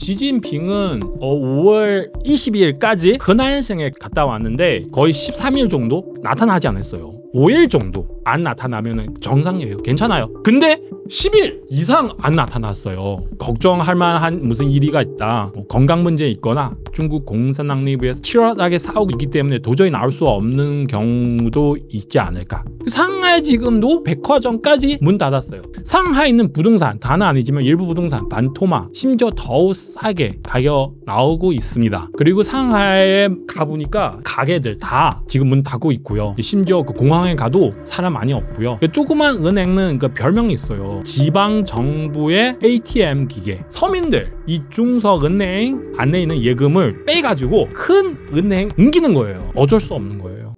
시진핑은 5월 22일까지河南省에 갔다 왔는데 거의 13일 정도 나타나지 않았어요. 5일 정도 안 나타나면 정상이에요. 괜찮아요. 근데 10일 이상 안 나타났어요. 걱정할 만한 무슨 일이가 있다. 뭐 건강 문제 있거나 중국 공산당 내부에서 치열하게 싸우고 있기 때문에 도저히 나올 수 없는 경우도 있지 않을까. 상하이 지금도 백화점까지 문 닫았어요. 상하이 있는 부동산 다는 아니지만 일부 부동산 반토막 심지어 더 싸게 가격 나오고 있습니다. 그리고 상하이에 가보니까 가게들 다 지금 문 닫고 있고요. 심지어 그 공항에 가도 사람 많이 없고요. 조그만 은행은 그 별명이 있어요. 지방 정부의 ATM 기계. 서민들 이 중소은행 안에 있는 예금을 빼가지고 큰 은행 옮기는 거예요. 어쩔 수 없는 거예요.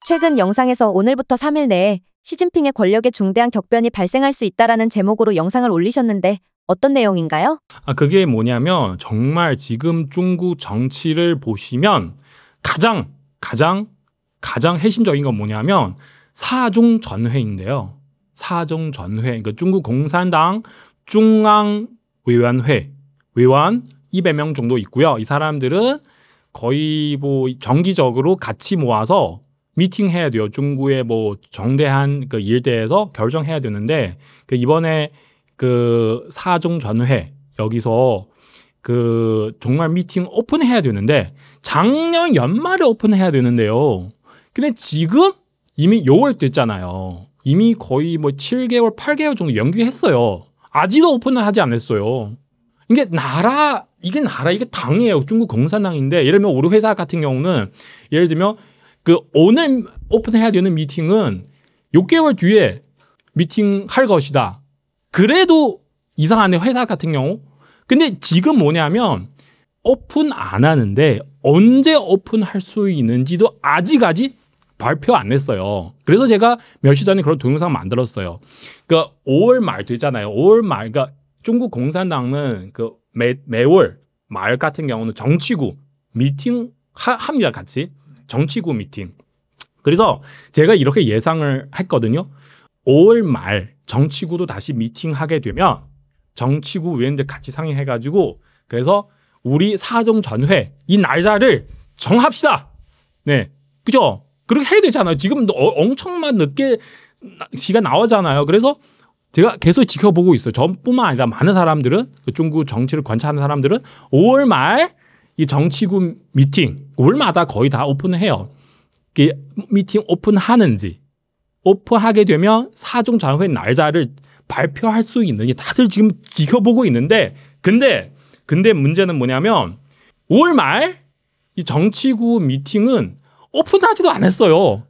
최근 영상에서 오늘부터 3일 내에 시진핑의 권력에 중대한 격변이 발생할 수 있다라는 제목으로 영상을 올리셨는데 어떤 내용인가요? 그게 뭐냐면 정말 지금 중국 정치를 보시면 가장 핵심적인 건 뭐냐면 사종 전회인데요. 사종 전회. 그러니까 중국 공산당 중앙위원회 위원 200명 정도 있고요. 이 사람들은 거의 뭐 정기적으로 같이 모아서 미팅해야 돼요. 중국의 뭐 정대한 그 일대에서 결정해야 되는데 이번에 그 사종 전회 여기서 그 정말 미팅 오픈해야 되는데 작년 연말에 오픈해야 되는데요. 근데 지금 이미 6월 됐잖아요. 이미 거의 뭐 7개월, 8개월 정도 연기했어요. 아직도 오픈을 하지 않았어요. 이게 이게 당이에요. 중국 공산당인데 예를 들면 우리 회사 같은 경우는 예를 들면 그 오늘 오픈해야 되는 미팅은 6개월 뒤에 미팅할 것이다. 그래도 이상하네 회사 같은 경우. 근데 지금 뭐냐면 오픈 안 하는데 언제 오픈할 수 있는지도 아직까지 발표 안 했어요. 그래서 제가 며칠 전에 그런 동영상 만들었어요. 그러니까 5월 말 되잖아요. 5월 말, 그러니까 중국 공산당은 그 매월 말 같은 경우는 정치구 미팅 합니다. 같이 정치구 미팅. 그래서 제가 이렇게 예상을 했거든요. 5월 말 정치구도 다시 미팅하게 되면 정치구 위원들 같이 상의해가지고 그래서 우리 사종 전회 이 날짜를 정합시다. 네, 그죠? 그렇게 해야 되잖아요. 지금 엄청만 늦게 시간 나오잖아요. 그래서 제가 계속 지켜보고 있어요. 저뿐만 아니라 많은 사람들은 중국 정치를 관찰하는 사람들은 5월 말 이 정치구 미팅 5월마다 거의 다 오픈을 해요. 미팅 오픈하는지 오픈하게 되면 사종 전회 날짜를 발표할 수 있는지 다들 지금 지켜보고 있는데 근데 문제는 뭐냐면 5월 말 이 정치구 미팅은 오픈하지도 않았어요.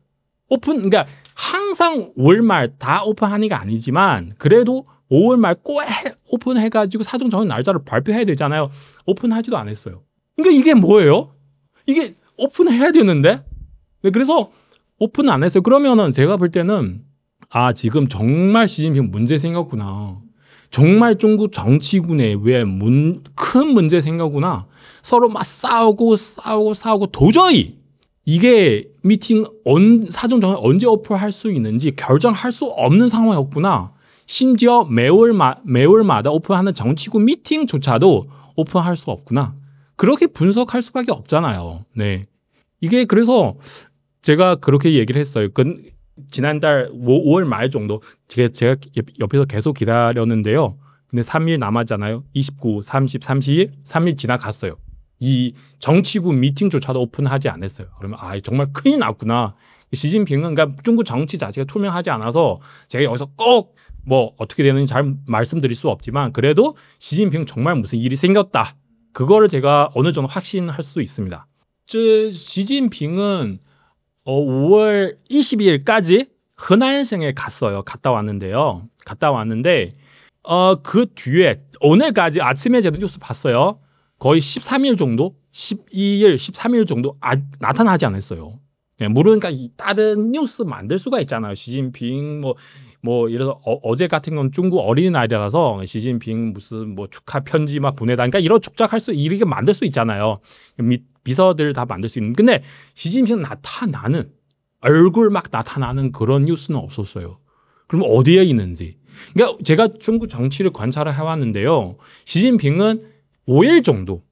그러니까 항상 5월 말 다 오픈하는 게 아니지만 그래도 5월 말 꼭 오픈해가지고 사종 전회 날짜를 발표해야 되잖아요. 오픈하지도 않았어요. 그러니까 이게 뭐예요? 이게 오픈해야 되는데 네, 그래서 오픈 안 했어요. 그러면은 제가 볼 때는 지금 정말 시진핑 문제 생겼구나. 정말 중국 정치군 내부에 큰 문제 생겼구나. 서로 막 싸우고 도저히 이게 미팅 사전 전에 언제 오픈할 수 있는지 결정할 수 없는 상황이었구나. 심지어 매월마다 오픈하는 정치군 미팅조차도 오픈할 수 없구나. 그렇게 분석할 수밖에 없잖아요. 네, 이게 그래서 제가 그렇게 얘기를 했어요. 지난달 5월 말 정도 제가 옆에서 계속 기다렸는데요. 근데 3일 남았잖아요. 29, 30, 31, 3일 지나갔어요. 이 정치군 미팅조차도 오픈하지 않았어요. 그러면 정말 큰일 났구나. 시진핑은 그러니까 중국 정치 자체가 투명하지 않아서 제가 여기서 꼭 뭐 어떻게 되는지 잘 말씀드릴 수 없지만 그래도 시진핑 정말 무슨 일이 생겼다. 그거를 제가 어느 정도 확신할 수 있습니다. 시진핑은 5월 22일까지河南省에 갔다 왔는데요. 그 뒤에 오늘까지 아침에 제가 뉴스 봤어요. 거의 13일 정도, 12일, 13일 정도 나타나지 않았어요. 네, 물론 그러니까 다른 뉴스 만들 수가 있잖아요. 시진핑 뭐 뭐 예를 들어 어제 같은 건 중국 어린이날이라서 시진핑 무슨 뭐 축하 편지 막 보내다 그러니까 이런 축작할 수 이렇게 만들 수 있잖아요. 비서들 다 만들 수 있는. 근데 시진핑 나타나는 얼굴 막 나타나는 그런 뉴스는 없었어요. 그럼 어디에 있는지. 그러니까 제가 중국 정치를 관찰을 해왔는데요. 시진핑은 5일 정도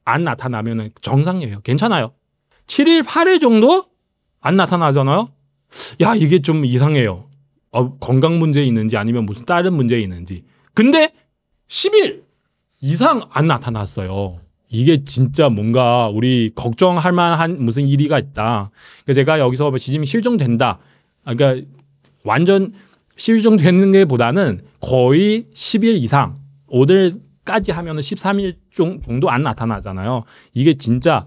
안 나타나면 정상이에요. 괜찮아요. 7일, 8일 정도 안 나타나잖아요. 야, 이게 좀 이상해요. 건강 문제 있는지 아니면 무슨 다른 문제 있는지. 근데 10일 이상 안 나타났어요. 이게 진짜 뭔가 우리 걱정할 만한 무슨 일이가 있다. 그러니까 제가 여기서 시진핑 실종된다. 그러니까 완전 실종되는 게 보다는 거의 10일 이상 오늘까지 하면 13일 정도 안 나타나잖아요. 이게 진짜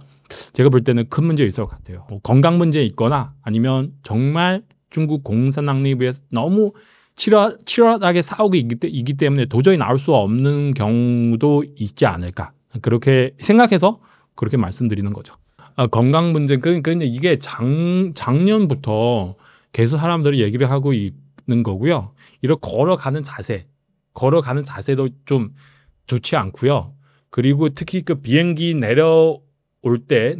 제가 볼 때는 큰 문제 있을 것 같아요. 뭐 건강 문제 있거나 아니면 정말 중국 공산당내부에서 너무 치열하게 싸우고 있기 때문에 도저히 나올 수 없는 경우도 있지 않을까. 그렇게 생각해서 그렇게 말씀드리는 거죠. 건강 문제, 그러니까 이게 작년부터 계속 사람들이 얘기를 하고 있는 거고요. 이렇게 걸어가는 자세도 좀 좋지 않고요. 그리고 특히 그 비행기 내려올 때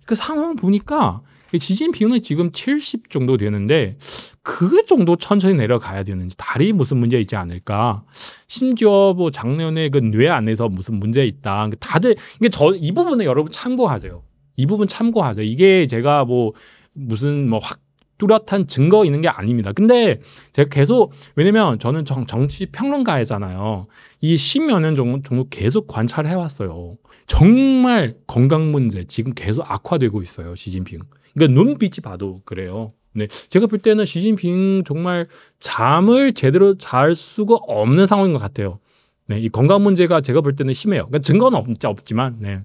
그 상황 보니까 시진핑은 지금 70 정도 되는데 그 정도 천천히 내려가야 되는지 다리 무슨 문제 있지 않을까. 심지어 뭐 작년에 그 뇌 안에서 무슨 문제 있다. 다들 이게 이 부분은 여러분 참고하세요. 이 부분 참고하죠. 이게 제가 뭐 무슨 뭐 확 뚜렷한 증거 있는 게 아닙니다. 근데 제가 계속 왜냐면 저는 정치 평론가잖아요. 이 10여 년 정도 계속 관찰을 해왔어요. 정말 건강 문제 지금 계속 악화되고 있어요. 시진핑. 그러니까 눈빛이 봐도 그래요. 네, 제가 볼 때는 시진핑 정말 잠을 제대로 잘 수가 없는 상황인 것 같아요. 네, 이 건강 문제가 제가 볼 때는 심해요. 그러니까 증거는 없지만, 네.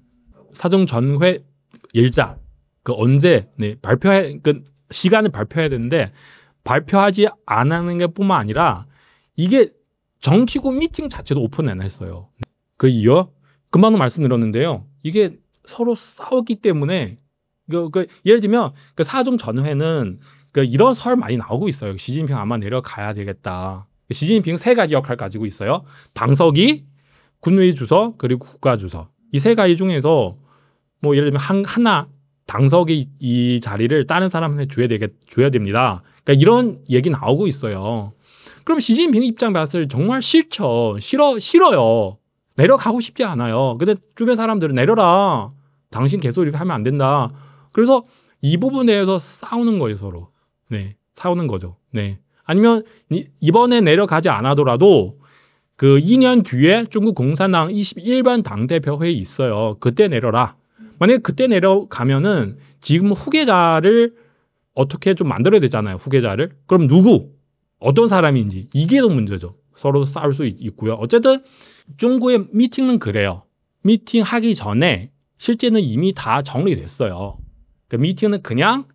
사정 전회 일자 그 언제 발표해 그 시간을 발표해야 되는데 발표하지 않는 게 뿐만 아니라 이게 정치국 미팅 자체도 오픈 안 했어요. 그 이유 금방 말씀드렸는데요. 이게 서로 싸웠기 때문에 예를 들면 그 사정 전회는 이런 설 많이 나오고 있어요. 시진핑 아마 내려가야 되겠다. 시진핑 3가지 역할 가지고 있어요. 당서기, 군의 주석, 그리고 국가 주석. 이 3가지 중에서 뭐 예를 들면 하나 당석이 이 자리를 다른 사람한테 줘야 됩니다. 그러니까 이런 얘기 나오고 있어요. 그럼 시진핑 입장 봤을 때 정말 싫어요. 내려가고 싶지 않아요. 근데 주변 사람들은 내려라. 당신 계속 이렇게 하면 안 된다. 그래서 이 부분에 대해서 싸우는 거예요, 서로. 네, 싸우는 거죠. 네. 아니면 이번에 내려가지 않아더라도 그 2년 뒤에 중국 공산당 21번 당대표 회의 있어요. 그때 내려라. 만약에 그때 내려가면은 지금 후계자를 어떻게 좀 만들어야 되잖아요. 후계자를. 그럼 누구? 어떤 사람인지. 이게 더 문제죠. 서로 싸울 수 있고요. 어쨌든 중국의 미팅은 그래요. 미팅하기 전에 실제는 이미 다 정리됐어요. 그 미팅은 그냥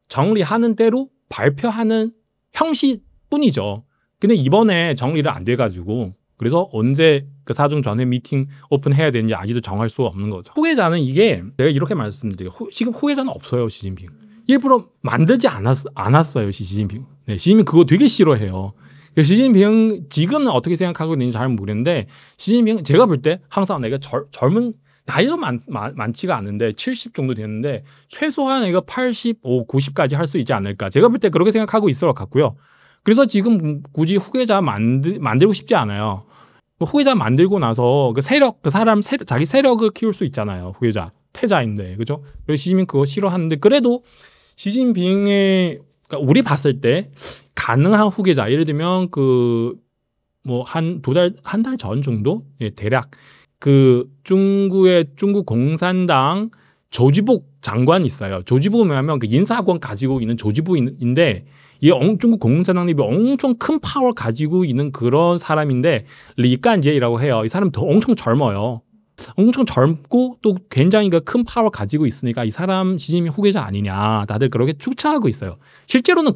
정리하는 대로 발표하는 형식뿐이죠. 근데 이번에 정리를 안 돼가지고 그래서 언제 그 사정 전에 미팅 오픈해야 되는지 아직도 정할 수 없는 거죠. 후계자는 이게 내가 이렇게 말씀드려요. 지금 후계자는 없어요. 시진핑. 일부러 만들지 않았어요. 시진핑. 네, 시진핑 그거 되게 싫어해요. 시진핑 지금은 어떻게 생각하고 있는지 잘 모르겠는데 시진핑 제가 볼 때 항상 내가 젊은 나이도 많지가 않은데 70 정도 되는데 최소한 이거 85, 90까지 할 수 있지 않을까. 제가 볼 때 그렇게 생각하고 있을 것 같고요. 그래서 지금 굳이 후계자 만들고 싶지 않아요. 후계자 만들고 나서 자기 세력을 키울 수 있잖아요. 후계자 태자인데, 그죠? 그래서 시진핑 그거 싫어하는데 그래도 시진핑의 그러니까 우리 봤을 때 가능한 후계자 예를 들면 그 뭐 한 달 전 정도 대략 그 중국 공산당 조지복 장관이 있어요. 조지복은 뭐냐면 그 인사권 가지고 있는 조지복인데 이 중국 공산당이 엄청 큰 파워 가지고 있는 그런 사람인데 리간제이라고 해요. 이 사람 더 엄청 젊어요. 엄청 젊고 또 굉장히 큰 파워 가지고 있으니까 이 사람 시진핑 후계자 아니냐 다들 그렇게 추측하고 있어요. 실제로는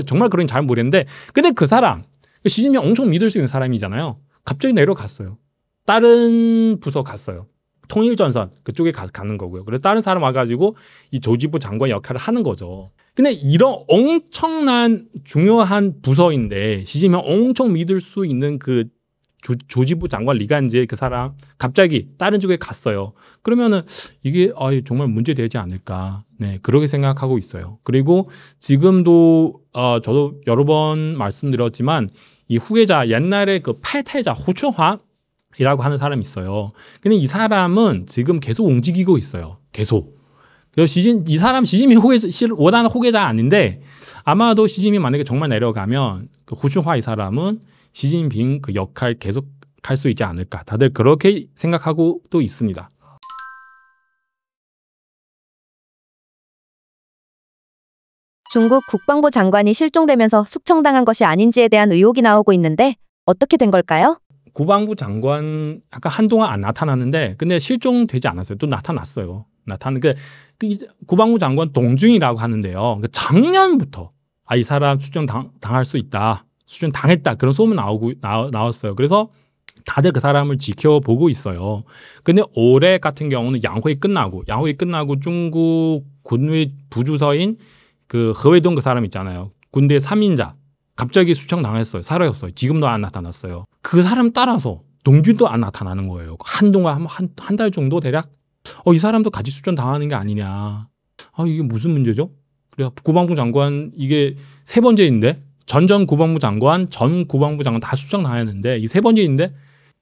정말 그런지 잘 모르겠는데 근데 그 사람 시진핑 엄청 믿을 수 있는 사람이잖아요. 갑자기 내려갔어요. 다른 부서 갔어요. 통일전선 그쪽에 가는 거고요. 그래서 다른 사람 와가지고 이 조지부 장관 역할을 하는 거죠. 근데 이런 엄청난 중요한 부서인데 시진핑 엄청 믿을 수 있는 그 조지부 장관 리간제 그 사람 갑자기 다른 쪽에 갔어요. 그러면은 이게 정말 문제되지 않을까. 네, 그렇게 생각하고 있어요. 그리고 지금도 저도 여러 번 말씀드렸지만 이 후계자 옛날에 그 팔태자 호춘화이라고 하는 사람이 있어요. 근데 이 사람은 지금 계속 움직이고 있어요. 계속. 그래서 이 사람 시진핑 원하는 후계자 아닌데 아마도 시진핑 만약에 정말 내려가면 그 호춘화 이 사람은 시진핑 그 역할 계속 할 수 있지 않을까. 다들 그렇게 생각하고 또 있습니다. 중국 국방부 장관이 실종되면서 숙청당한 것이 아닌지에 대한 의혹이 나오고 있는데 어떻게 된 걸까요? 국방부 장관 아까 한동안 안 나타났는데 근데 실종되지 않았어요. 또 나타났어요. 국방부 장관 동중이라고 하는데요. 작년부터 이 사람 수정당할 수 있다. 수정당했다. 그런 소문 나왔어요. 그래서 다들 그 사람을 지켜보고 있어요. 근데 올해 같은 경우는 양회의 끝나고 중국 군의 부주서인 그 허웨동 그 사람 있잖아요. 군대 3인자 갑자기 수청당했어요. 사라졌어요. 지금도 안 나타났어요. 그 사람 따라서 동준도 안 나타나는 거예요. 한동안 한 달 정도 대략 이 사람도 같이 수청당하는 게 아니냐. 이게 무슨 문제죠? 그래서 국방부 장관 이게 세 번째인데 전 국방부 장관 다 수청당했는데 이 세 번째인데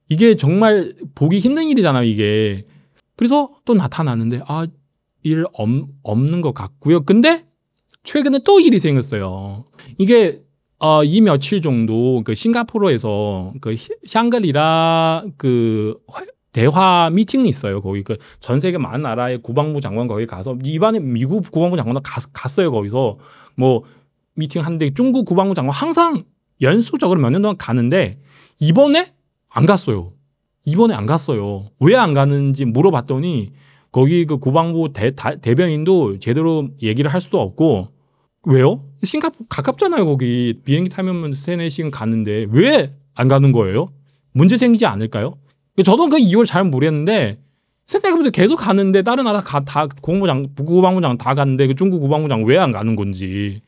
이게 정말 보기 힘든 일이잖아요. 이게. 그래서 또 나타나는데 일 없는 것 같고요. 근데 최근에 또 일이 생겼어요. 이게 이 며칠 정도 그 싱가포르에서 그 샹그리라 그 대화 미팅이 있어요. 거기 그 전 세계 많은 나라의 국방부 장관 거기 가서 이번에 미국 국방부 장관도 갔어요. 거기서 뭐 미팅 하는데 중국 국방부 장관 항상 연속적으로 몇 년 동안 가는데 이번에 안 갔어요. 왜 안 가는지 물어봤더니 거기 그 국방부 대변인도 제대로 얘기를 할 수도 없고 왜요? 싱가포르 가깝잖아요. 거기 비행기 타면 3-4시간 가는데 왜 안 가는 거예요? 문제 생기지 않을까요? 저도 그 이유를 잘 모르겠는데 생각해보세요. 계속 가는데 다른 나라 다 국방부 장관 다 갔는데 그 중국 국방부 장관 왜 안 가는 건지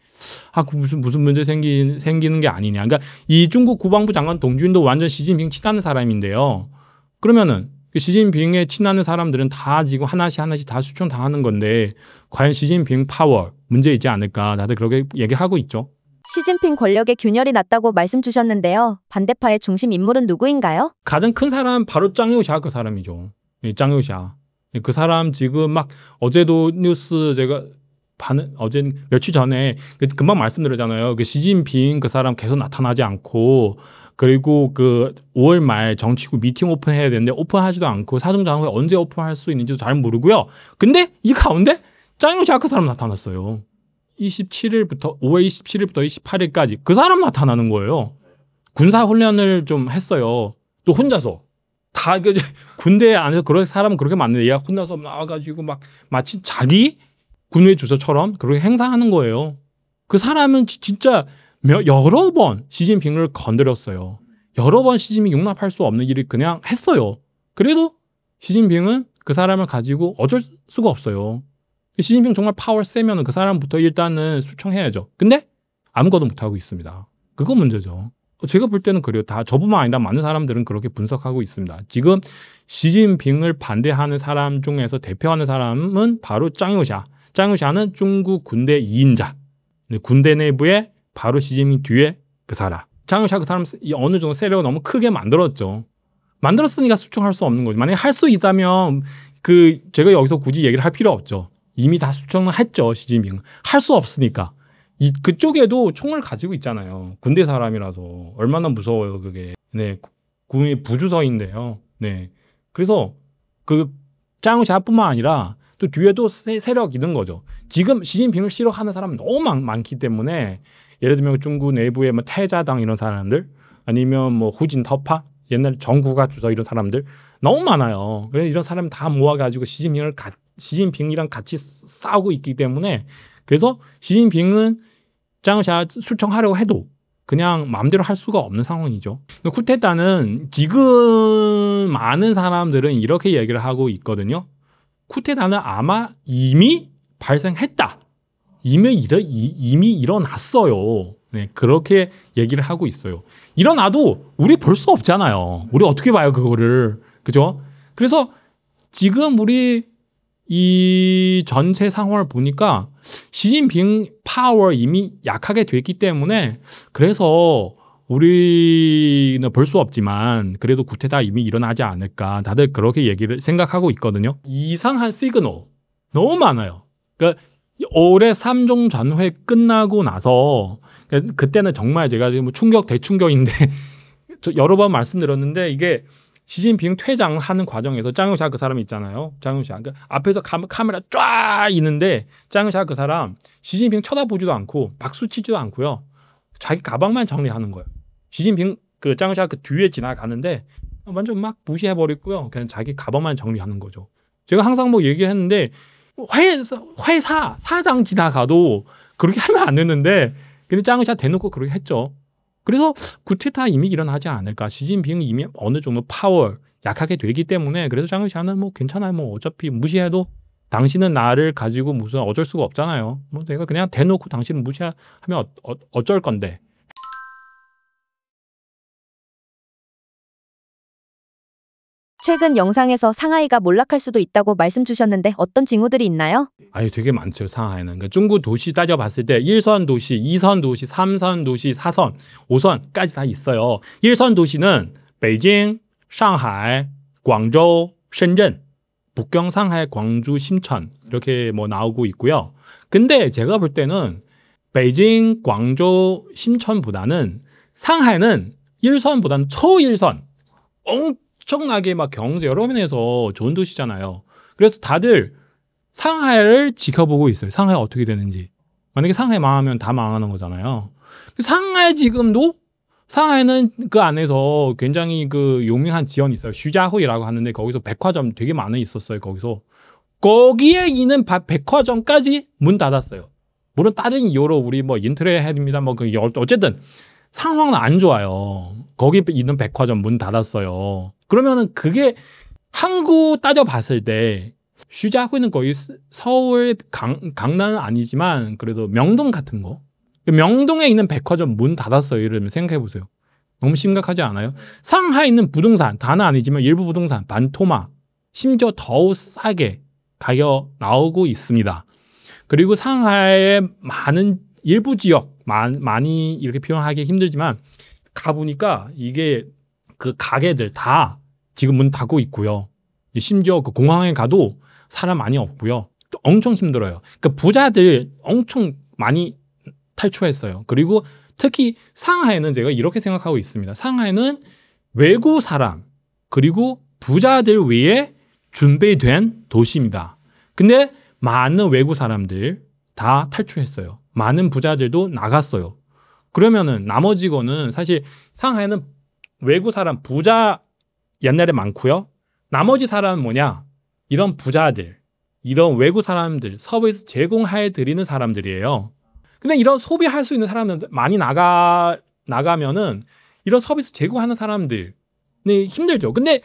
무슨 문제 생기는 게 아니냐. 그러니까 이 중국 국방부 장관 동준도 완전 시진핑 친하는 사람인데요. 그러면은 시진핑에 친하는 사람들은 다 지금 하나씩 다 수청당하는 건데 과연 시진핑 파워 문제 있지 않을까 다들 그렇게 얘기하고 있죠. 시진핑 권력의 균열이 났다고 말씀 주셨는데요. 반대파의 중심 인물은 누구인가요? 가장 큰 사람 바로 짱요샤 그 사람이죠. 짱요샤. 그 사람 지금 막 어제도 뉴스 제가 어제 며칠 전에 금방 말씀드렸잖아요. 그 시진핑 그 사람 계속 나타나지 않고 그리고 그 5월 말 정치국 미팅 오픈해야 되는데 오픈하지도 않고 사중장회 언제 오픈할 수 있는지도 잘 모르고요. 근데 이 가운데 짱요샤 그 사람 나타났어요. 5월 27일부터 28일까지 그 사람 나타나는 거예요. 군사 훈련을 좀 했어요. 또 혼자서 다 군대 안에서 그런 사람은 그렇게 많은데 얘가 혼자서 나와가지고 막 마치 자기 군의 주소처럼 그렇게 행사하는 거예요. 그 사람은 진짜 여러 번 시진핑을 건드렸어요. 여러 번 시진핑 용납할 수 없는 일을 그냥 했어요. 그래도 시진핑은 그 사람을 가지고 어쩔 수가 없어요. 시진핑 정말 파워 세면 그 사람부터 일단은 수청해야죠. 근데 아무것도 못하고 있습니다. 그거 문제죠. 제가 볼 때는 그래요. 다 저뿐만 아니라 많은 사람들은 그렇게 분석하고 있습니다. 지금 시진핑을 반대하는 사람 중에서 대표하는 사람은 바로 짱요샤. 짱요샤는 중국 군대 2인자. 군대 내부에 바로 시진핑 뒤에 그 사람. 짱요샤 그 사람 어느 정도 세력을 너무 크게 만들었죠. 만들었으니까 수청할 수 없는 거죠. 만약에 할 수 있다면 제가 여기서 굳이 얘기를 할 필요 없죠. 이미 다 수청을 했죠. 시진핑. 할 수 없으니까. 그쪽에도 총을 가지고 있잖아요. 군대 사람이라서. 얼마나 무서워요, 그게. 네. 군의 부주서인데요. 네. 그래서 그 짱샤뿐만 아니라 또 뒤에도 세력이 있는 거죠. 지금 시진핑을 싫어하는 사람은 너무 많기 때문에 예를 들면 중국 내부에 뭐 태자당 이런 사람들 아니면 뭐 후진터파 옛날 정구가 주서 이런 사람들 너무 많아요. 그래서 이런 사람 다 모아가지고 시진핑이랑 같이 싸우고 있기 때문에 그래서 시진핑은 짱샤 수청하려고 해도 그냥 마음대로 할 수가 없는 상황이죠. 쿠데타는 지금 많은 사람들은 이렇게 얘기를 하고 있거든요. 쿠데타는 아마 이미 발생했다. 이미 일어났어요. 네, 그렇게 얘기를 하고 있어요. 일어나도 우리 볼 수 없잖아요. 우리 어떻게 봐요, 그거를. 그죠? 그래서 지금 우리 이 전체 상황을 보니까 시진핑 파워 이미 약하게 됐기 때문에 그래서 우리는 볼 수 없지만 그래도 쿠데타 이미 일어나지 않을까 다들 그렇게 얘기를 생각하고 있거든요. 이상한 시그널 너무 많아요. 그러니까 올해 3종 전회 끝나고 나서 그때는 정말 제가 지금 충격 대충격인데 여러 번 말씀드렸는데 이게 시진핑 퇴장하는 과정에서 짱용샤 그 사람 있잖아요. 짱용샤 그러니까 앞에서 카메라 쫙 있는데 짱용샤 그 사람 시진핑 쳐다보지도 않고 박수 치지도 않고요. 자기 가방만 정리하는 거예요. 시진핑 그 짱용샤 그 뒤에 지나가는데 완전 막 무시해버리고요. 그냥 자기 가방만 정리하는 거죠. 제가 항상 뭐 얘기했는데 회사 사장 지나가도 그렇게 하면 안 되는데 근데 짱용샤 대놓고 그렇게 했죠. 그래서 쿠데타 이미 일어나지 않을까. 시진핑 이미 어느 정도 파워 약하게 되기 때문에 그래서 짱용샤는 뭐 괜찮아요. 뭐 어차피 무시해도 당신은 나를 가지고 무슨 어쩔 수가 없잖아요. 뭐 내가 그냥 대놓고 당신을 무시하면 어쩔 건데. 최근 영상에서 상하이가 몰락할 수도 있다고 말씀 주셨는데 어떤 징후들이 있나요? 아유 되게 많죠. 상하이는. 그러니까 중국 도시 따져봤을 때 1선 도시, 2선 도시, 3선 도시, 4선, 5선까지 다 있어요. 1선 도시는 베이징, 상하이, 광저우, 셴전, 북경, 상하이, 광주, 심천 이렇게 뭐 나오고 있고요. 근데 제가 볼 때는 베이징, 광저우, 심천보다는 상하이는 1선보다는 초1선 엄청나게 막 경제 여러 면에서 좋은 도시잖아요. 그래서 다들 상하이를 지켜보고 있어요. 상하이 어떻게 되는지. 만약에 상하이 망하면 다 망하는 거잖아요. 상하이 지금도 상하이는 그 안에서 굉장히 그 유명한 지역이 있어요. 슈자후이라고 하는데 거기서 백화점 되게 많이 있었어요. 거기에 있는 백화점까지 문 닫았어요. 물론 다른 이유로 우리 뭐 인터넷입니다. 뭐 어쨌든 상황은 안 좋아요. 거기 있는 백화점 문 닫았어요. 그러면은 그게 한국 따져봤을 때 슈자후는 거의 서울 강남은 아니지만 그래도 명동 같은 거. 명동에 있는 백화점 문 닫았어요. 이러면 생각해 보세요. 너무 심각하지 않아요? 상하이에 있는 부동산 다는 아니지만 일부 부동산 반토막 심지어 더 싸게 가격 나오고 있습니다. 그리고 상하이의 많은 일부 지역 많이 이렇게 표현하기 힘들지만 가보니까 이게 그 가게들 다 지금 문 닫고 있고요. 심지어 그 공항에 가도 사람 많이 없고요. 또 엄청 힘들어요. 그러니까 부자들 엄청 많이 탈출했어요. 그리고 특히 상하이는 제가 이렇게 생각하고 있습니다. 상하이는 외국 사람 그리고 부자들 위해 준비된 도시입니다. 근데 많은 외국 사람들 다 탈출했어요. 많은 부자들도 나갔어요. 그러면은 나머지 거는 사실 상하이는 외국 사람 부자 옛날에 많고요. 나머지 사람은 뭐냐? 이런 부자들, 이런 외국 사람들 서비스 제공해 드리는 사람들이에요. 근데 이런 소비할 수 있는 사람들 많이 나가면은 이런 서비스 제공하는 사람들이 힘들죠. 근데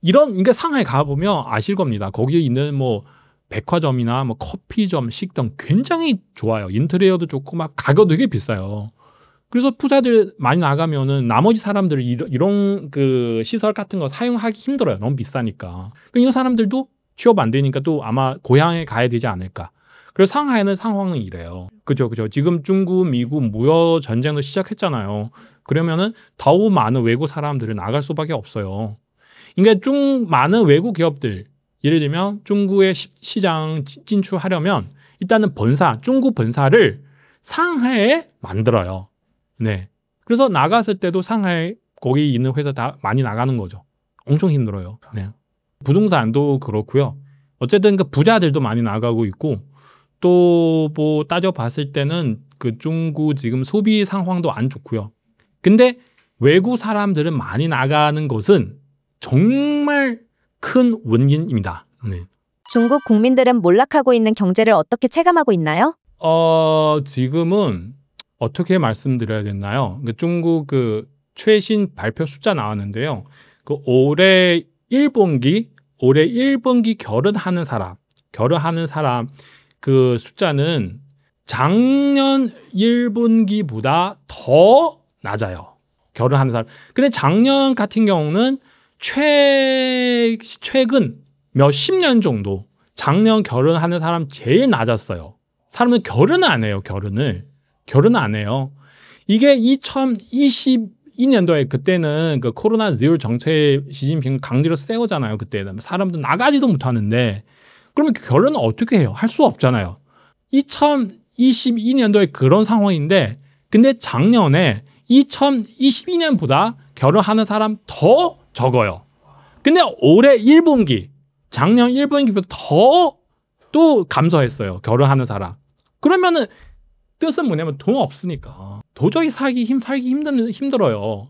그러니까 상하이 가보면 아실 겁니다. 거기에 있는 뭐 백화점이나 뭐 커피점, 식당 굉장히 좋아요. 인테리어도 좋고 막 가격 되게 비싸요. 그래서 부자들 많이 나가면은 나머지 사람들 이런 그 시설 같은 거 사용하기 힘들어요. 너무 비싸니까. 이런 사람들도 취업 안 되니까 또 아마 고향에 가야 되지 않을까. 그래서 상하이는 상황은 이래요. 그죠. 지금 중국, 미국 무역 전쟁도 시작했잖아요. 그러면은 더 많은 외국 사람들을 나갈 수밖에 없어요. 그러니까 많은 외국 기업들 예를 들면 중국의 시장 진출하려면 일단은 중국 본사를 상하이에 만들어요. 네. 그래서 나갔을 때도 상하이 거기 있는 회사 다 많이 나가는 거죠. 엄청 힘들어요. 네. 부동산도 그렇고요. 어쨌든 그 부자들도 많이 나가고 있고 또 뭐 따져봤을 때는 그 중국 지금 소비 상황도 안 좋고요. 근데 외국 사람들은 많이 나가는 것은 정말 큰 원인입니다. 네. 중국 국민들은 몰락하고 있는 경제를 어떻게 체감하고 있나요? 지금은 어떻게 말씀드려야 되나요? 중국 그 최신 발표 숫자 나왔는데요. 그 올해 1분기 결혼하는 사람 그 숫자는 작년 1분기보다 더 낮아요. 결혼하는 사람. 근데 작년 같은 경우는 최근 몇십 년 정도 작년 결혼하는 사람 제일 낮았어요. 사람은 결혼을 안 해요. 결혼을 안 해요. 이게 2022년도에 그때는 그 코로나 제로 정책 시진핑 강제로 세우잖아요. 그때는 사람들 나가지도 못하는데 그러면 결혼은 어떻게 해요? 할 수 없잖아요. 2022년도에 그런 상황인데 근데 작년에 2022년보다 결혼하는 사람 더 적어요. 근데 올해 1분기 작년 1분기보다 더 또 감소했어요. 결혼하는 사람. 그러면은 뜻은 뭐냐면 돈 없으니까 도저히 살기 힘들어요.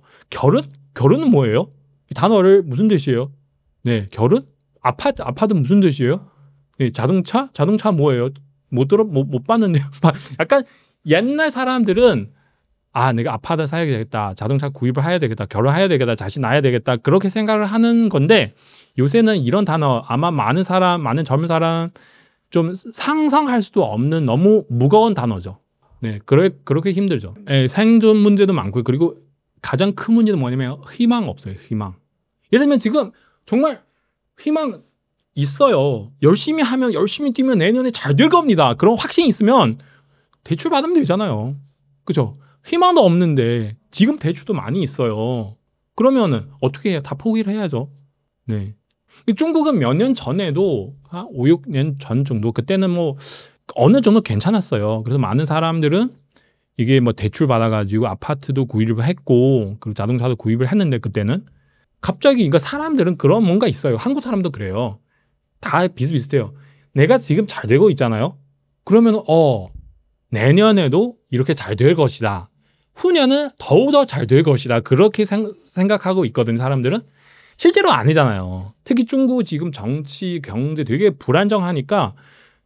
결혼은 뭐예요? 이 단어를 무슨 뜻이에요? 네, 결혼? 아파트 무슨 뜻이에요? 네, 자동차 뭐예요? 못 봤는데요. 약간 옛날 사람들은 내가 아파트 사야 되겠다, 자동차 구입을 해야 되겠다, 결혼해야 되겠다, 자식 낳아야 되겠다 그렇게 생각을 하는 건데 요새는 이런 단어 아마 많은 젊은 사람 좀 상상할 수도 없는 너무 무거운 단어죠. 네, 그렇게 힘들죠. 네, 생존 문제도 많고요. 그리고 가장 큰 문제는 뭐냐면 희망 없어요. 희망. 예를 들면 지금 정말 희망 있어요. 열심히 하면 열심히 뛰면 내년에 잘 될 겁니다. 그런 확신이 있으면 대출 받으면 되잖아요. 그죠? 희망도 없는데 지금 대출도 많이 있어요. 그러면은 어떻게 해요? 다 포기를 해야죠. 네. 중국은 몇 년 전에도 한 5, 6년 전 정도 그때는 뭐 어느 정도 괜찮았어요. 그래서 많은 사람들은 이게 뭐 대출 받아가지고 아파트도 구입을 했고 그리고 자동차도 구입을 했는데 그때는 갑자기 이거 사람들은 그런 뭔가 있어요. 한국 사람도 그래요. 다 비슷비슷해요. 내가 지금 잘 되고 있잖아요. 그러면 내년에도 이렇게 잘 될 것이다. 후년은 더욱더 잘 될 것이다. 그렇게 생각하고 있거든 사람들은. 실제로 아니잖아요. 특히 중국 지금 정치, 경제 되게 불안정하니까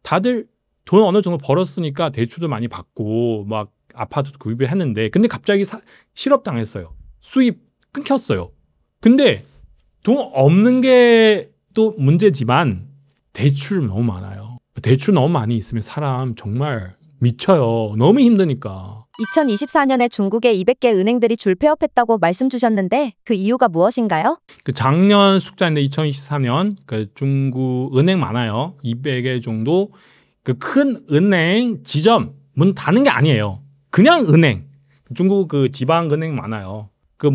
다들 돈 어느 정도 벌었으니까 대출도 많이 받고 막 아파트 구입을 했는데 근데 갑자기 실업당했어요. 수입 끊겼어요. 근데 돈 없는 게 또 문제지만 대출 너무 많아요. 대출 너무 많이 있으면 사람 정말 미쳐요. 너무 힘드니까. 2024년에 중국에 200개 은행들이 줄 폐업했다고 말씀 주셨는데 그 이유가 무엇인가요? 그 작년 숫자인데 2023년 그 중국 은행 많아요. 200개 정도 그 큰 은행 지점 문 닫는 게 아니에요. 그냥 은행. 중국 그 지방 은행 많아요. 그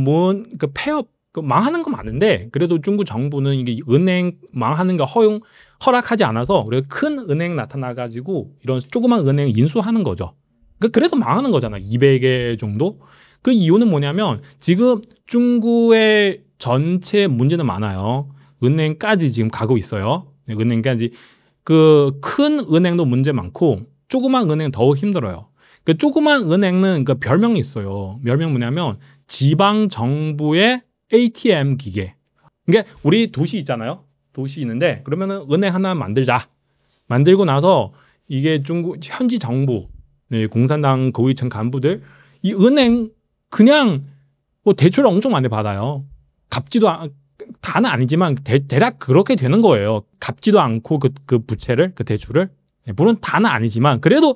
폐업 그 망하는 거 많은데 그래도 중국 정부는 이게 은행 망하는 거 허락하지 않아서 그래서 큰 은행 나타나 가지고 이런 조그만 은행 인수하는 거죠. 그래도 망하는 거잖아. 200개 정도. 그 이유는 뭐냐면 지금 중국의 전체 문제는 많아요. 은행까지 지금 가고 있어요. 은행까지 그 큰 은행도 문제 많고 조그만 은행 더 힘들어요. 그 조그만 은행은 그 별명이 있어요. 별명 뭐냐면 지방 정부의 ATM 기계. 그러니까 우리 도시 있잖아요. 도시 있는데 그러면은 은행 하나 만들자. 만들고 나서 이게 중국 현지 정부, 네, 공산당 고위층 간부들 이 은행 그냥 뭐 대출을 엄청 많이 받아요. 다는 아니지만 대략 그렇게 되는 거예요. 갚지도 않고 그 부채를 그 대출을 물론 다는 아니지만 그래도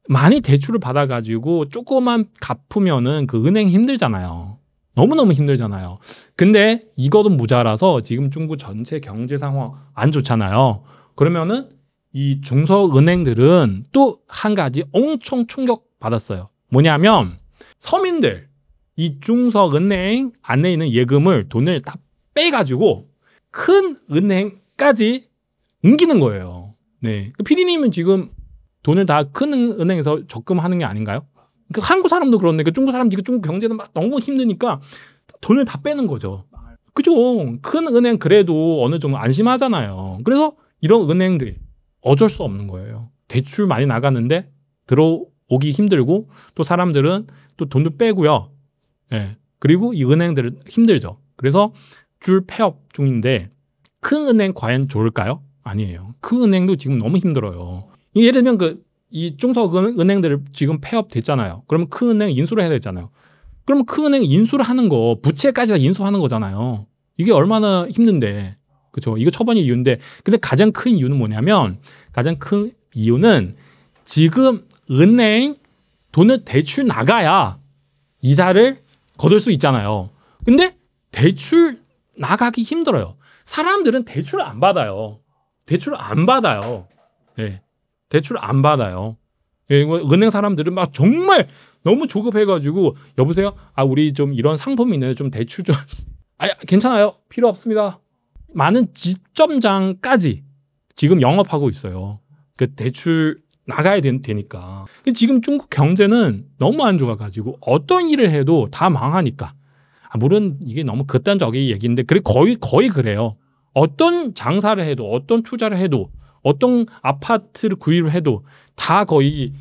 많이 대출을 받아가지고 조금만 갚으면은 그 은행 힘들잖아요. 너무너무 힘들잖아요. 근데 이것도 모자라서 지금 중국 전체 경제 상황 안 좋잖아요. 그러면은 이 중소은행들은 또 한 가지 엄청 충격 받았어요. 뭐냐면 서민들 이 중소은행 안에 있는 예금을 돈을 다 빼가지고 큰 은행까지 옮기는 거예요. 네, PD님은 지금 돈을 다 큰 은행에서 적금하는 게 아닌가요? 한국 사람도 그런데 중국 사람 지금 중국 경제는 막 너무 힘드니까 돈을 다 빼는 거죠. 그죠? 큰 은행 그래도 어느 정도 안심하잖아요. 그래서 이런 은행들 어쩔 수 없는 거예요. 대출 많이 나가는데 들어오기 힘들고 또 사람들은 또 돈도 빼고요. 예. 그리고 이 은행들은 힘들죠. 그래서 줄 폐업 중인데 큰 은행 과연 좋을까요? 아니에요. 큰 은행도 지금 너무 힘들어요. 예를 들면 그 이 중소은행들 지금 폐업 됐잖아요. 그러면 큰 은행 인수를 해야 되잖아요. 그러면 큰 은행 인수를 하는 거 부채까지 다 인수하는 거잖아요. 이게 얼마나 힘든데, 그렇죠? 이거 첫 번째 이유인데, 근데 가장 큰 이유는 뭐냐면, 가장 큰 이유는 지금 은행 돈을 대출 나가야 이자를 거둘 수 있잖아요. 근데 대출 나가기 힘들어요. 사람들은 대출을 안 받아요. 대출을 안 받아요. 네. 대출을 안 받아요. 네. 은행 사람들은 막 정말 너무 조급해가지고 여보세요? 아 우리 좀 이런 상품이 있는데 좀 대출 좀 아 괜찮아요. 필요 없습니다. 많은 지점장까지 지금 영업하고 있어요. 그 대출 나가야 되니까. 지금 중국 경제는 너무 안 좋아가지고 어떤 일을 해도 다 망하니까. 물론 이게 너무 극단적인 얘기인데 그래 거의 그래요. 어떤 장사를 해도 어떤 투자를 해도 어떤 아파트를 구입을 해도 다 거의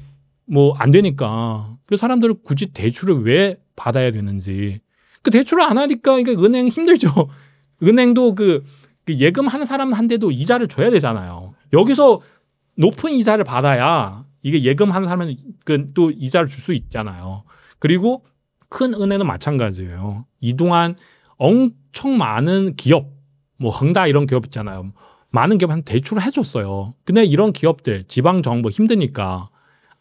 뭐 안 되니까. 그래서 사람들은 굳이 대출을 왜 받아야 되는지. 그 대출을 안 하니까 이게 은행 힘들죠. 은행도 그 예금하는 사람한테도 이자를 줘야 되잖아요. 여기서 높은 이자를 받아야 이게 예금하는 사람은 또 이자를 줄 수 있잖아요. 그리고 큰 은행은 마찬가지예요. 이동안 엄청 많은 기업, 뭐 헝다 이런 기업 있잖아요. 많은 기업한테 대출을 해줬어요. 근데 이런 기업들 지방 정부 힘드니까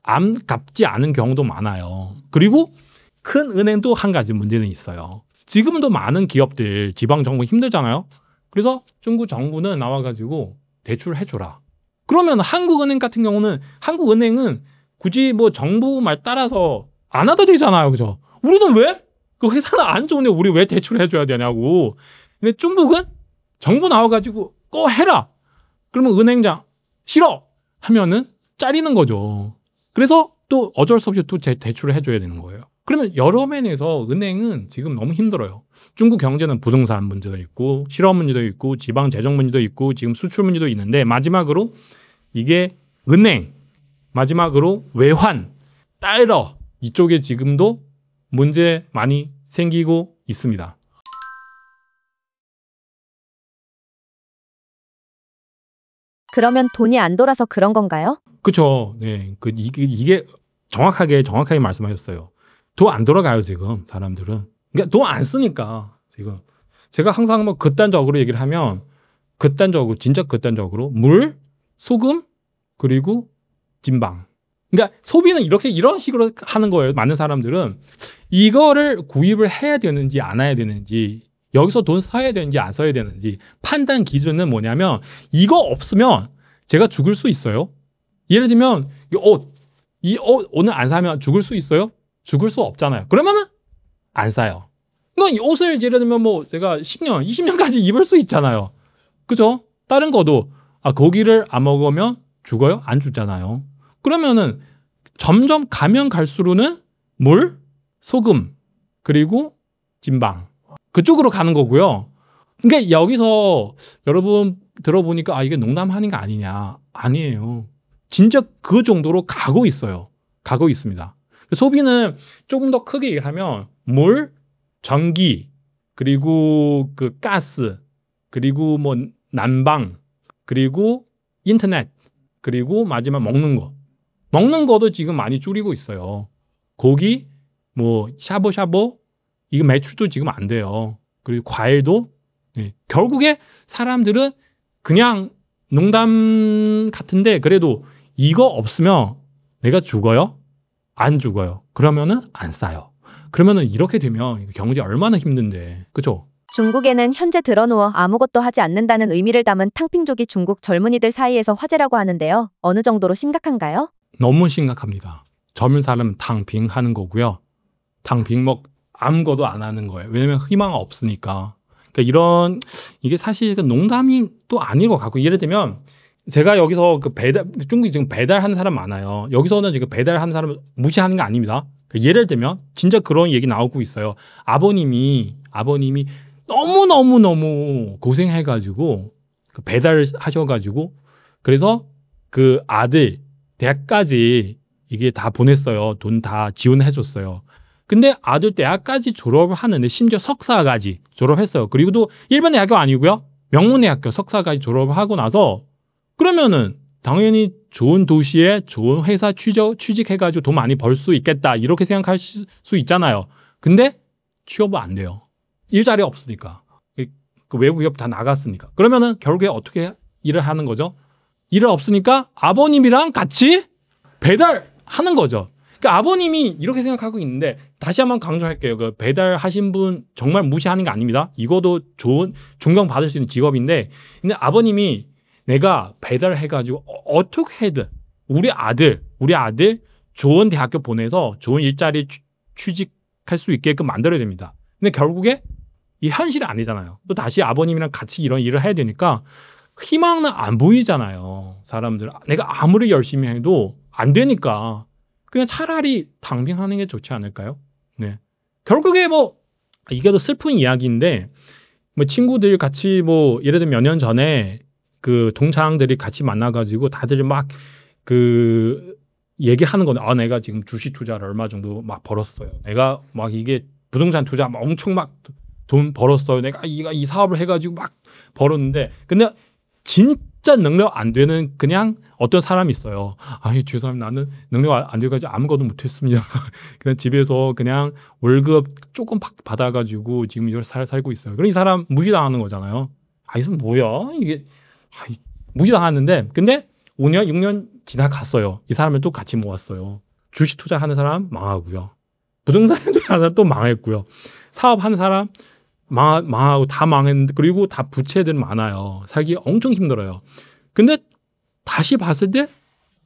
안 갚지 않은 경우도 많아요. 그리고 큰 은행도 한 가지 문제는 있어요. 지금도 많은 기업들 지방 정부 힘들잖아요. 그래서 중국 정부는 나와가지고 대출을 해줘라. 그러면 한국은행 같은 경우는 한국은행은 굳이 뭐 정부 말 따라서 안 하도 되잖아요. 그죠? 우리는 왜? 그 회사는 안 좋은데 우리 왜 대출을 해줘야 되냐고. 근데 중국은 정부 나와가지고 꼭 해라. 그러면 은행장 싫어 하면은 짜리는 거죠. 그래서 또 어쩔 수 없이 또 대출을 해줘야 되는 거예요. 그러면 여러 면에서 은행은 지금 너무 힘들어요. 중국 경제는 부동산 문제도 있고 실업 문제도 있고 지방 재정 문제도 있고 지금 수출 문제도 있는데 마지막으로 이게 은행 마지막으로 외환 달러 이쪽에 지금도 문제 많이 생기고 있습니다. 그러면 돈이 안 돌아서 그런 건가요? 그렇죠. 네, 이게 정확하게 말씀하셨어요. 돈 안 돌아가요 지금 사람들은. 그러니까 돈 안 쓰니까 지금. 제가 항상 뭐 극단적으로 얘기를 하면 진짜 극단적으로 물, 소금 그리고 진방. 그러니까 소비는 이런 식으로 하는 거예요. 많은 사람들은 이거를 구입을 해야 되는지 안 해야 되는지 여기서 돈 써야 되는지 안 써야 되는지 판단 기준은 뭐냐면 이거 없으면 제가 죽을 수 있어요. 예를 들면 이 옷 오늘 안 사면 죽을 수 있어요? 죽을 수 없잖아요. 그러면은 안 사요. 그러니까 이 옷을 예를 들면 뭐 제가 10년, 20년까지 입을 수 있잖아요. 그죠? 다른 거도 고기를 안 먹으면 죽어요? 안 죽잖아요. 그러면은 점점 가면 갈수록은 물, 소금, 그리고 진방 그쪽으로 가는 거고요. 그러니까 여기서 여러분 들어보니까 이게 농담하는 거 아니냐. 아니에요. 진짜 그 정도로 가고 있어요. 가고 있습니다. 소비는 조금 더 크게 얘기하면 물, 전기, 그리고 그 가스, 그리고 뭐 난방, 그리고 인터넷, 그리고 마지막 먹는 거. 먹는 거도 지금 많이 줄이고 있어요. 고기, 뭐 샤브샤브 이거 매출도 지금 안 돼요. 그리고 과일도 결국에 사람들은 그냥 농담 같은데 그래도 이거 없으면 내가 죽어요? 안 죽어요. 그러면은 안 싸요. 그러면은 이렇게 되면 경제 얼마나 힘든데. 그렇죠? 중국에는 현재 드러누워 아무것도 하지 않는다는 의미를 담은 탕핑족이 중국 젊은이들 사이에서 화제라고 하는데요. 어느 정도로 심각한가요? 너무 심각합니다. 젊은 사람 탕핑 하는 거고요. 탕핑 뭐 아무것도 안 하는 거예요. 왜냐면 희망 없으니까. 그러니까 이게 사실 농담이 또 아닌 것 같고 예를 들면 제가 여기서 중국이 지금 배달하는 사람 많아요. 여기서는 지금 배달하는 사람 무시하는 게 아닙니다. 예를 들면 진짜 그런 얘기 나오고 있어요. 아버님이 너무 고생해가지고 배달을 하셔가지고 그래서 그 아들 대학까지 이게 다 보냈어요. 돈 다 지원해줬어요. 근데 아들 대학까지 졸업을 하는데 심지어 석사까지 졸업했어요. 그리고 또 일반 대학교 아니고요. 명문대학교 석사까지 졸업을 하고 나서 그러면은 당연히 좋은 도시에 좋은 회사 취직해가지고 돈 많이 벌 수 있겠다 이렇게 생각할 수 있잖아요. 근데 취업은 안 돼요. 일자리 없으니까. 그 외국 기업 다 나갔으니까. 그러면은 결국에 어떻게 일을 하는 거죠? 일을 없으니까 아버님이랑 같이 배달하는 거죠. 그러니까 아버님이 이렇게 생각하고 있는데 다시 한번 강조할게요. 그 배달하신 분 정말 무시하는 게 아닙니다. 이것도 좋은 존경받을 수 있는 직업인데 근데 아버님이 내가 배달해가지고 어떻게든 우리 아들 좋은 대학교 보내서 좋은 일자리 취직할 수 있게끔 만들어야 됩니다. 근데 결국에 이 현실이 아니잖아요. 또 다시 아버님이랑 같이 이런 일을 해야 되니까 희망은 안 보이잖아요. 사람들 내가 아무리 열심히 해도 안 되니까 그냥 차라리 당빙하는 게 좋지 않을까요? 네. 결국에 뭐 이게 더 슬픈 이야기인데 뭐 친구들 같이 뭐 예를 들면 몇 년 전에 그 동창들이 같이 만나가지고 다들 막 그 얘기를 하는 건데 내가 지금 주식 투자를 얼마 정도 막 벌었어요. 내가 막 이게 부동산 투자 막 엄청 막 돈 벌었어요. 내가 이 사업을 해가지고 막 벌었는데 근데 진짜 능력 안 되는 그냥 어떤 사람이 있어요. 죄송합니다. 나는 능력 안 돼가지고 아무것도 못했습니다. 그냥 집에서 그냥 월급 조금 받아가지고 지금 이걸 살고 있어요. 그럼 이 사람 무시당하는 거잖아요. 이거 뭐야 이게 무시당하는데 근데 5년 6년 지나갔어요. 이 사람을 또 같이 모았어요. 주식 투자하는 사람 망하고요. 부동산 투자하는 사람 또 망했고요. 사업하는 사람 망하고 다 망했는데 그리고 다 부채들 많아요. 살기 엄청 힘들어요. 근데 다시 봤을 때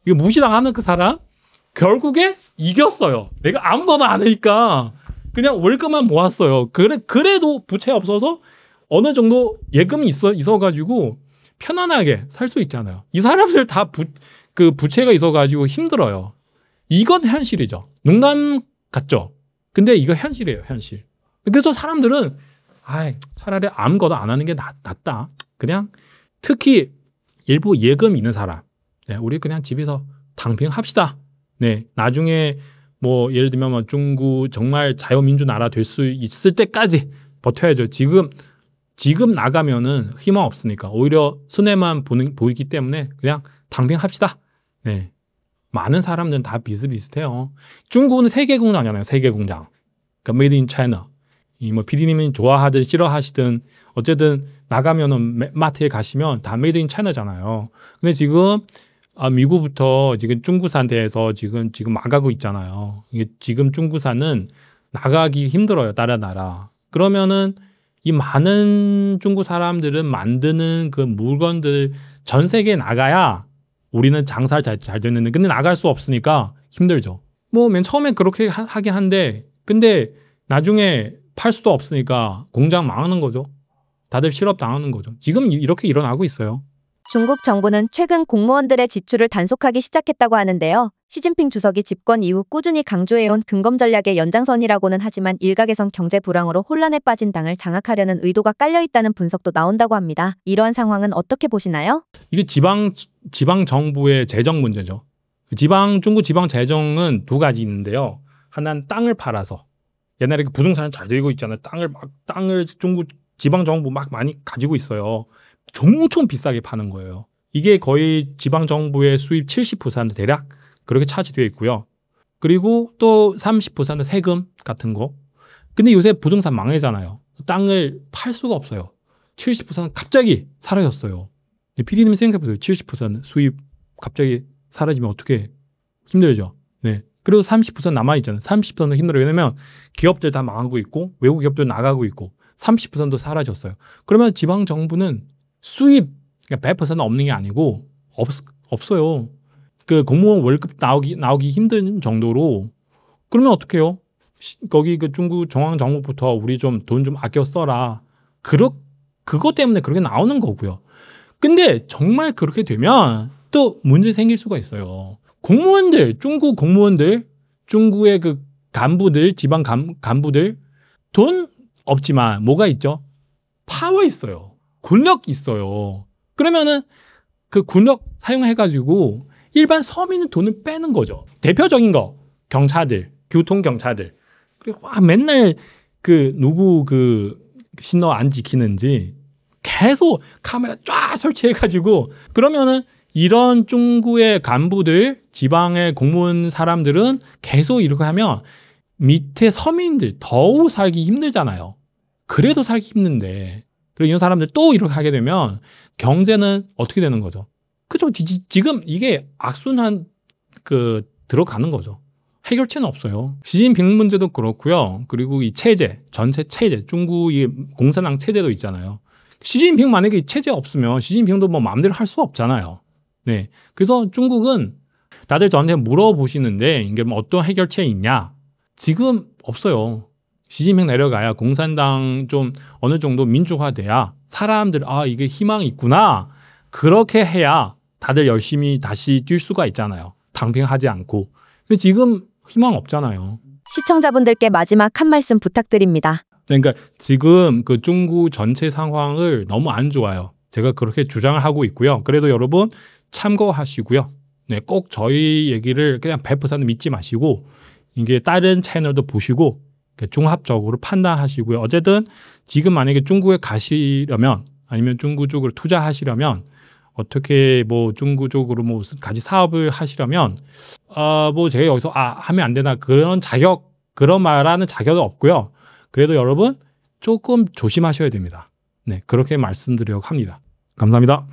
이거 무시당하는 그 사람 결국에 이겼어요. 내가 아무것도 안 하니까 그냥 월급만 모았어요. 그래도 부채 없어서 어느 정도 예금이 있어가지고 편안하게 살 수 있잖아요. 이 사람들 다 부채가 있어가지고 힘들어요. 이건 현실이죠. 농담 같죠? 근데 이거 현실이에요, 현실. 그래서 사람들은 차라리 아무것도 안 하는 게 낫다. 그냥 특히 일부 예금 있는 사람, 네, 우리 그냥 집에서 당빙합시다. 네, 나중에 뭐 예를 들면 뭐 중국 정말 자유민주 나라 될 수 있을 때까지 버텨야죠. 지금 나가면은 희망 없으니까 오히려 손해만 보이기 때문에 그냥 당빙합시다. 네, 많은 사람들은 다 비슷비슷해요. 중국은 세계 공장이잖아요. 세계 공장. 그러니까 메이드 인 차이나. 뭐 PD님이 좋아하든 싫어하시든 어쨌든 나가면은 마트에 가시면 다 메이드 인 차이나잖아요. 근데 지금 미국부터 지금 중국산대에서 지금 나가고 있잖아요. 이게 지금 중국산은 나가기 힘들어요. 다른 나라. 그러면은 이 많은 중국 사람들은 만드는 그 물건들 전 세계에 나가야 우리는 장사를 잘 됐는데 근데 나갈 수 없으니까 힘들죠. 뭐 맨 처음에 그렇게 하긴 한데 근데 나중에 팔 수도 없으니까 공장 망하는 거죠. 다들 실업 당하는 거죠. 지금 이렇게 일어나고 있어요. 중국 정부는 최근 공무원들의 지출을 단속하기 시작했다고 하는데요. 시진핑 주석이 집권 이후 꾸준히 강조해온 근검 전략의 연장선이라고는 하지만 일각에선 경제 불황으로 혼란에 빠진 당을 장악하려는 의도가 깔려 있다는 분석도 나온다고 합니다. 이러한 상황은 어떻게 보시나요? 이게 지방 정부의 재정 문제죠. 중국 지방 재정은 두 가지 있는데요. 하나는 땅을 팔아서 옛날에 그 부동산이 잘 되고 있잖아요. 땅을 중국 지방 정부 막 많이 가지고 있어요. 엄청 비싸게 파는 거예요. 이게 거의 지방 정부의 수입 70% 대략 그렇게 차지되어 있고요. 그리고 또 30% 세금 같은 거. 근데 요새 부동산 망해잖아요. 땅을 팔 수가 없어요. 70% 갑자기 사라졌어요. PD님 생각해보세요. 70% 수입 갑자기 사라지면 어떻게 힘들죠. 네. 그리고 30% 남아있잖아요. 30%는 힘들어요. 왜냐면 기업들 다 망하고 있고 외국 기업들 나가고 있고 30%도 사라졌어요. 그러면 지방 정부는 수입 100% 없는 게 아니고 없어요. 그 공무원 월급 나오기 힘든 정도로 그러면 어떡해요? 거기 그 중국 중앙 정부부터 우리 좀 돈 좀 아껴 써라. 그것 때문에 그렇게 나오는 거고요. 근데 정말 그렇게 되면 또 문제 생길 수가 있어요. 중국 공무원들, 중국의 그 간부들, 지방 간부들 돈 없지만 뭐가 있죠? 파워 있어요. 권력 있어요. 그러면은 그 권력 사용해가지고 일반 서민은 돈을 빼는 거죠. 대표적인 거 경찰들, 교통경찰들. 그리고 맨날 누구 신호 안 지키는지 계속 카메라 쫙 설치해가지고 그러면은 이런 중국의 간부들, 지방의 공무원 사람들은 계속 이렇게 하면 밑에 서민들 더욱 살기 힘들잖아요. 그래도 살기 힘든데, 그리고 이런 사람들 또 이렇게 하게 되면 경제는 어떻게 되는 거죠? 그죠? 지금 이게 악순환 들어가는 거죠. 해결책은 없어요. 시진핑 문제도 그렇고요. 그리고 이 체제, 전체 체제, 중국의 공산당 체제도 있잖아요. 시진핑 만약에 이 체제 없으면 시진핑도 뭐 마음대로 할 수 없잖아요. 네. 그래서 중국은 다들 저한테 물어보시는데 이게 뭐 어떤 해결책이 있냐? 지금 없어요. 시진핑 내려가야 공산당 좀 어느 정도 민주화돼야 사람들 이게 희망이 있구나. 그렇게 해야 다들 열심히 다시 뛸 수가 있잖아요. 당平하지 않고. 근데 지금 희망 없잖아요. 시청자분들께 마지막 한 말씀 부탁드립니다. 그러니까 지금 그 중국 전체 상황을 너무 안 좋아요. 제가 그렇게 주장을 하고 있고요. 그래도 여러분 참고하시고요. 네, 꼭 저희 얘기를 그냥 100% 믿지 마시고 이게 다른 채널도 보시고 종합적으로 판단하시고요. 어쨌든 지금 만약에 중국에 가시려면 아니면 중국 쪽으로 투자하시려면 어떻게 뭐 중국 쪽으로 뭐 같이 사업을 하시려면 뭐 제가 여기서 하면 안 되나 그런 말하는 자격도 없고요. 그래도 여러분 조금 조심하셔야 됩니다. 네, 그렇게 말씀드리려고 합니다. 감사합니다.